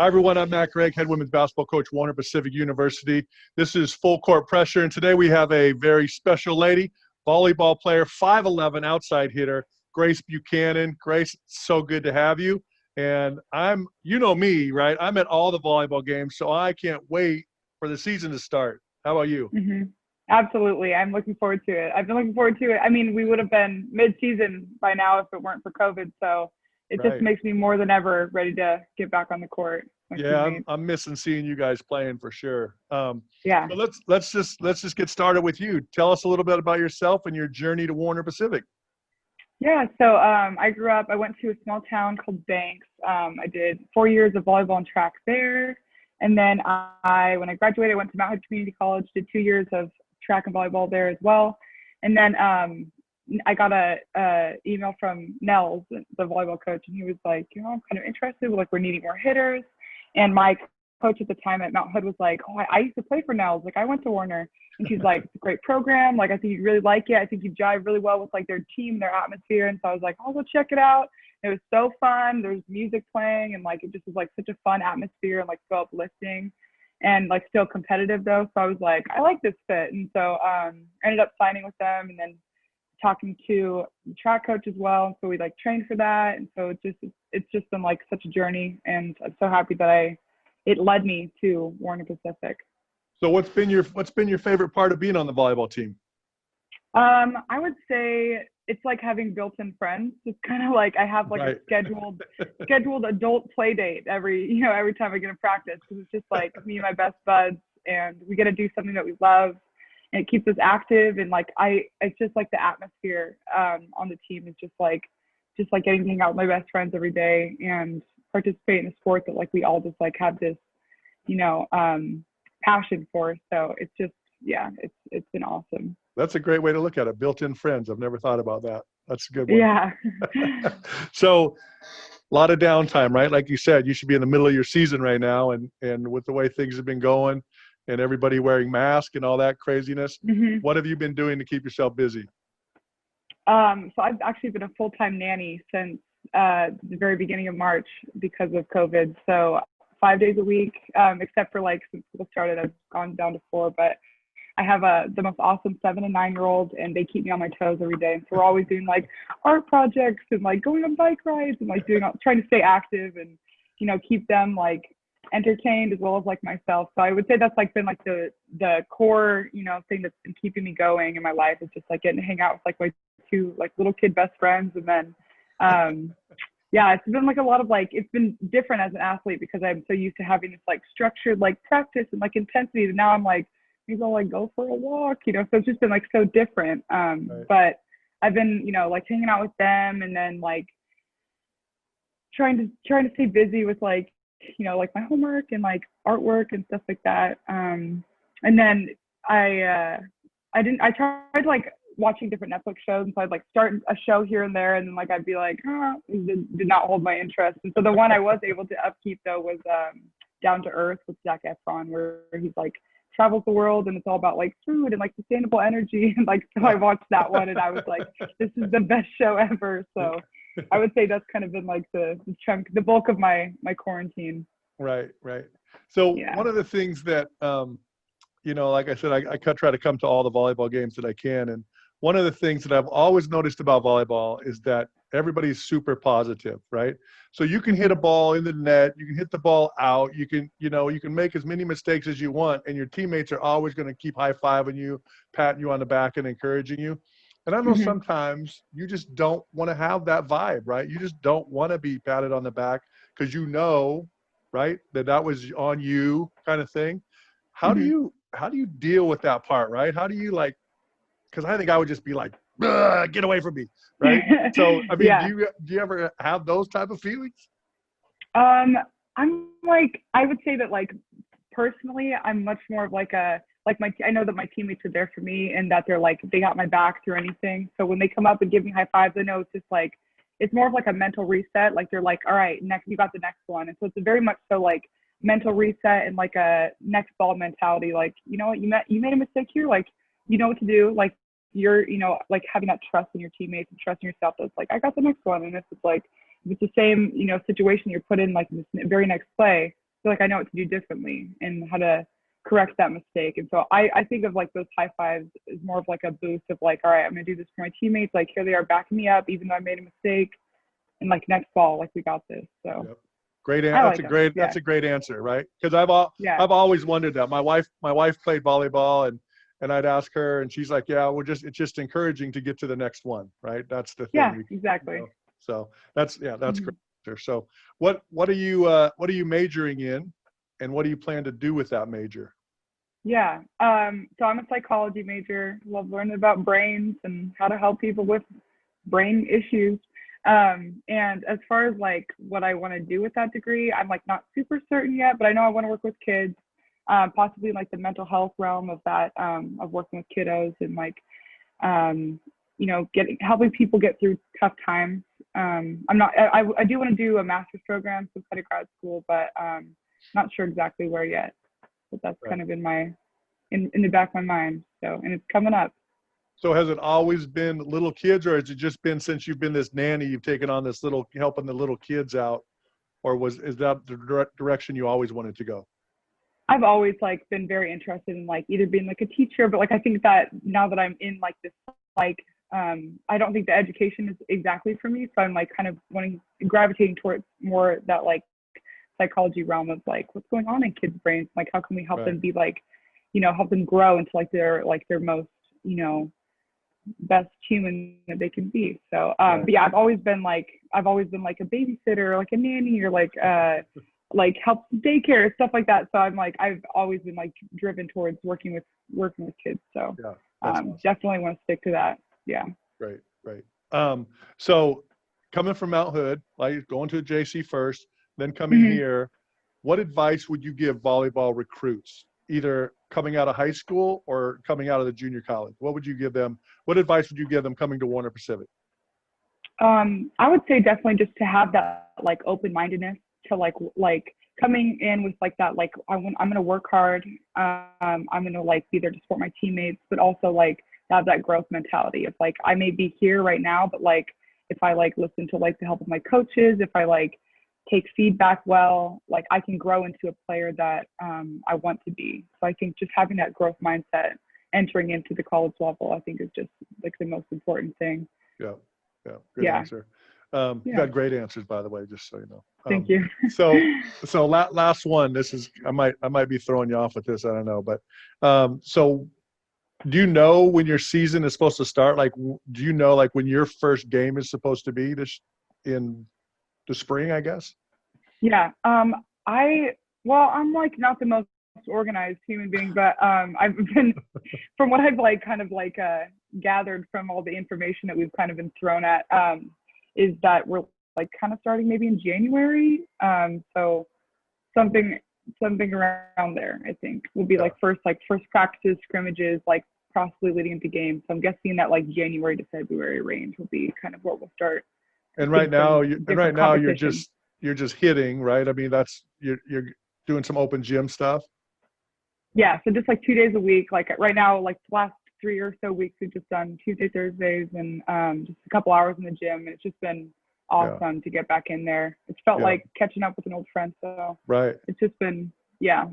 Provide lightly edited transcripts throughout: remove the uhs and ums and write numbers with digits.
Hi, everyone. I'm Matt Gregg, head women's basketball coach, Warner Pacific University. This is Full Court Pressure, and today we have a very special lady, volleyball player, 5'11", outside hitter, Grace Buchanan. Grace, so good to have you. And you know me, right? I'm at all the volleyball games, so I can't wait for the season to start. How about you? Mm-hmm. Absolutely. I'm looking forward to it. I've been looking forward to it. I mean, we would have been mid-season by now if it weren't for COVID. So it just makes me more than ever ready to get back on the court. Yeah, I'm missing seeing you guys playing for sure. Yeah. So let's just get started with you. Tell us a little bit about yourself and your journey to Warner Pacific. Yeah. So I went to a small town called Banks. I did 4 years of volleyball and track there. And then when I graduated, I went to Mount Hood Community College, did 2 years of track and volleyball there as well. And then I got a email from Nels, the volleyball coach, and he was like, I'm kind of interested. We're needing more hitters. And my coach at the time at Mount Hood was like, I used to play for Nels. I went to Warner. And she's like, it's a great program. I think you'd really like it. I think you jive really well with their team, their atmosphere. And so I was like, I'll go check it out. It was so fun. There was music playing, and it just was such a fun atmosphere and so uplifting and still competitive though. So I was like, I like this fit. And so I ended up signing with them and then talking to the track coach as well. So we trained for that. And so it's just been such a journey, and I'm so happy that it led me to Warner Pacific. So what's been your favorite part of being on the volleyball team? I would say it's like having built-in friends. It's kind of I have a scheduled adult play date every time I get in practice, because it's just me and my best buds, and we get to do something that we love, and it keeps us active. And it's just the atmosphere on the team is just getting to hang out with my best friends every day and participate in a sport that we all just have this passion for. So it's just it's been awesome. That's a great way to look at it. Built-in friends. I've never thought about that. That's a good one. Yeah. So a lot of downtime, right? Like you said, you should be in the middle of your season right now, and with the way things have been going and everybody wearing masks and all that craziness, Mm-hmm. What have you been doing to keep yourself busy? So I've actually been a full-time nanny since the very beginning of March because of COVID. So 5 days a week, except for since school started, I've gone down to 4, but I have the most awesome 7 and 9-year-old, and they keep me on my toes every day. And so we're always doing art projects and going on bike rides and trying to stay active and, keep them entertained as well as myself. So I would say that's been the core, thing that's been keeping me going in my life, is just getting to hang out with my 2 little kid best friends. And then, it's been a lot of it's been different as an athlete because I'm so used to having this structured practice and intensity. And now I'm maybe I'll go for a walk, so it's just been so different. Right. But I've been, hanging out with them, and then trying to stay busy with my homework and artwork and stuff like that. And then I tried watching different Netflix shows, and so I'd start a show here and there, and then I'd be it did not hold my interest. And so the one I was able to upkeep though was Down to Earth with Zac Efron, where he's travels the world, and it's all about food and sustainable energy, and so I watched that one, and I was this is the best show ever. So I would say that's kind of been the bulk of my quarantine. Right. So one of the things that like I said, I try to come to all the volleyball games that I can, and one of the things that I've always noticed about volleyball is that everybody's super positive, right? So you can hit a ball in the net, you can hit the ball out, you can make as many mistakes as you want, and your teammates are always going to keep high-fiving you, patting you on the back, and encouraging you. And I know Mm-hmm. sometimes you just don't want to have that vibe, right? You just don't want to be patted on the back because right, that was on you kind of thing. How Mm-hmm. do you deal with that part, right? How do you because I think I would just be get away from me, right? So, I mean, Yeah. do you ever have those type of feelings? I'm I would say that personally, I'm much more of I know that my teammates are there for me, and that they're they got my back through anything. So when they come up and give me high fives, I know it's just it's more of a mental reset. They're all right, next, you got the next one. And so it's very much so mental reset and a next ball mentality. You know what, you made a mistake here. You know what to do. You're, having that trust in your teammates and trust in yourself. That's I got the next one. And if it's the same, situation you're put in, in this very next play, feel like I know what to do differently and how to correct that mistake. And so I think of like those high fives as more of like a boost of like, all right, I'm gonna do this for my teammates. Like here they are backing me up, even though I made a mistake. And like next ball, like we got this. So Yep. Great. I That's like a them. great. Yeah. That's a great answer, right? Because Yeah. I've always wondered that. My wife played volleyball, and I'd ask her, and she's like, "Yeah, it's just encouraging to get to the next one, right? That's the Yeah, thing." exactly. So that's Mm-hmm. great. So what are you majoring in, and what do you plan to do with that major? Yeah. So I'm a psychology major. Love learning about brains and how to help people with brain issues. And as far as like what I want to do with that degree, I'm like not super certain yet, but I know I want to work with kids, possibly in like the mental health realm of that, of working with kiddos and like, helping people get through tough times. I do want to do a master's program, so kind of grad school, but not sure exactly where yet. But that's Right. kind of in the back of my mind. So, and it's coming up. So has it always been little kids, or has it just been since you've been this nanny, you've taken on this helping the little kids out, or is that the direction you always wanted to go? I've always like been very interested in like either being like a teacher, but like I think that now that I'm in like this like I don't think the education is exactly for me, so I'm like kind of gravitating towards more that like psychology realm of like what's going on in kids' brains, like how can we help them be like, help them grow into like their most best human that they can be. So but yeah, I've always been like a babysitter, like a nanny, or like help daycare, stuff like that. So I'm like I've always been like driven towards working with kids. So awesome. Definitely want to stick to that. Yeah. Great. So coming from Mount Hood, like going to a JC first, then coming here, what advice would you give volleyball recruits, either coming out of high school or coming out of the junior college? What would you give them? What advice would you give them coming to Warner Pacific? I would say definitely just to have that like open-mindedness to like coming in with like that, like I'm going to work hard. I'm going to like be there to support my teammates, but also like have that growth mentality of like, I may be here right now, but like, if I like listen to like the help of my coaches, if I like take feedback well, like I can grow into a player that I want to be. So I think just having that growth mindset entering into the college level, I think is just like the most important thing. Yeah. Good answer. You've got great answers, by the way, just so you know. Thank you. So last one, this is, I might be throwing you off with this, I don't know, but so do you know when your season is supposed to start? Like, do you know like when your first game is supposed to be in the spring, I guess? Yeah. I'm like not the most organized human being, but I've been, from what I've like kind of like gathered from all the information that we've kind of been thrown at, is that we're like kind of starting maybe in January. So something around there, I think, will be like first practices, scrimmages, like possibly leading into games. So I'm guessing that like January to February range will be kind of where we'll start. And right now you're just hitting, right? I mean, you're doing some open gym stuff. Yeah, so just like 2 days a week. Like right now, like the last 3 or so weeks, we've just done Tuesday, Thursdays, and just a couple hours in the gym. And it's just been awesome to get back in there. It's felt like catching up with an old friend. So it's just been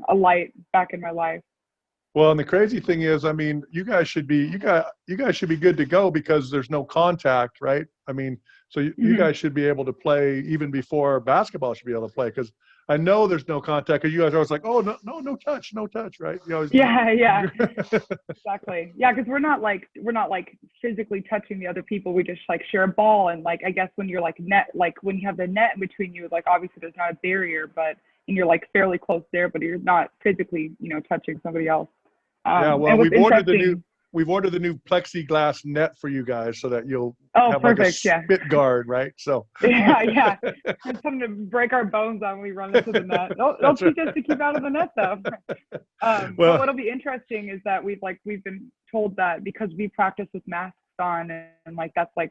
a light back in my life. Well, and the crazy thing is, I mean, you guys should be good to go because there's no contact, right? I mean, so you guys should be able to play even before basketball should be able to play, because I know there's no contact, because you guys are always like, oh, no touch, right? You always, yeah, exactly. Yeah, because we're not like physically touching the other people. We just like share a ball, and like I guess when you're like when you have the net in between you, like obviously there's not a barrier, and you're like fairly close there, but you're not physically touching somebody else. Well, we've ordered the new plexiglass net for you guys so that you'll have perfect, like a spit guard, right? So yeah. And something to break our bones on when we run into the net. They'll teach us to keep out of the net though. But what'll be interesting is that we've been told that because we practice with masks on, and like that's like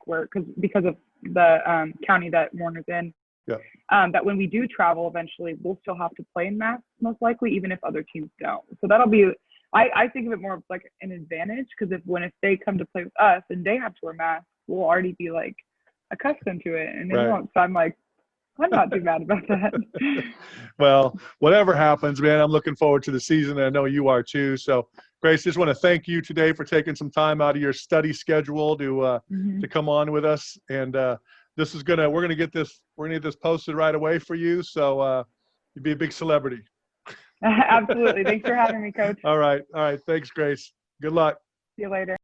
because of the county that Warner's in. That when we do travel eventually, we'll still have to play in masks most likely, even if other teams don't. So that'll be, I think of it more of like an advantage, because if they come to play with us and they have to wear masks, we'll already be like accustomed to it, and they won't. So I'm like, I'm not too bad about that. Well, whatever happens, man, I'm looking forward to the season. And I know you are too. So, Grace, just want to thank you today for taking some time out of your study schedule to come on with us. And we're gonna get this posted right away for you. So you'd be a big celebrity. Absolutely. Thanks for having me, Coach. All right. Thanks, Grace. Good luck. See you later.